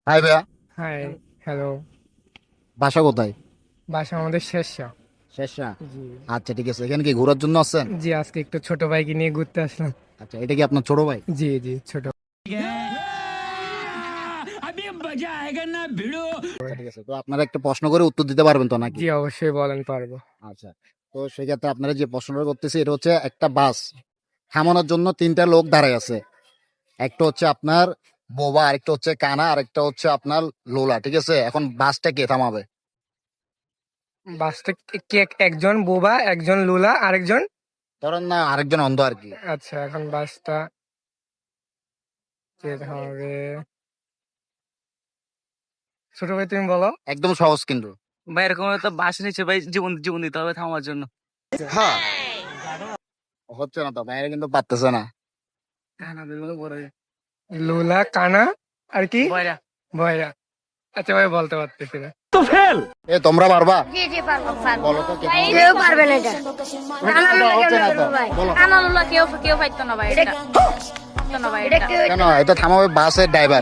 High ভাইয়া। Hi, hello. বাসা কোথায়? বাসা আমাদের শেরশা। শেরশা। জি। আচ্ছা ঠিক আছে, এখানে কি ঘোরার জন্য আসছেন? জি, আজকে একটু ছোট ভাইকে নিয়ে ঘুরতে আসলাম। আচ্ছা, এটা কি আপনার ছোট ভাই? জি, জি, ছোট। আচ্ছা ঠিক আছে, তো আপনারা একটা প্রশ্ন করে উত্তর দিতে পারবেন তো নাকি? জি, অবশ্যই বলেন, পারবো। আচ্ছা, তো সেক্ষেত্রে আপনারা যে প্রশ্নটা করতেছি এটা হচ্ছে একটা বাস থামানোর জন্য তিনটা লোক দাঁড়ায় আছে। একটা হচ্ছে আপনার বোবা, আরেকটা হচ্ছে কানা, আরেকটা হচ্ছে আপনার লোলা। ঠিক আছে, এখন বাসটা কে থামাবে? বাসটা কে? একজন বোবা, একজন লুলা, আরেকজন। ধরেন না আরেকজন অন্ধ আর কি। আচ্ছা, এখন বাসটা কে হবে? ছোট ভাই, তুমি বলো। একদম সহজ কিন্তু। ভাই এরকম তো বাস নিচ্ছে ভাই, জীবন জীবন দিতে হবে থামার জন্য। হ্যাঁ, হচ্ছে না তো, বাইরে কিন্তু পারতেছে না। লুলা, কানা, আর কি? বয়রা। ভয়রা। আচ্ছা ভাই, বলতে পারতেছি না। এ তোমরা পারবা? জি জি পারবো পারবো। বলো তো কে? কেউ পারবে না এটা। হচ্ছে না তো, বলো। কানালুলা কেউ কেউ পাইতো না ভাই এটা। পারতো না ভাই এটা। কেন? এটা থামাবে বাসের ড্রাইভার।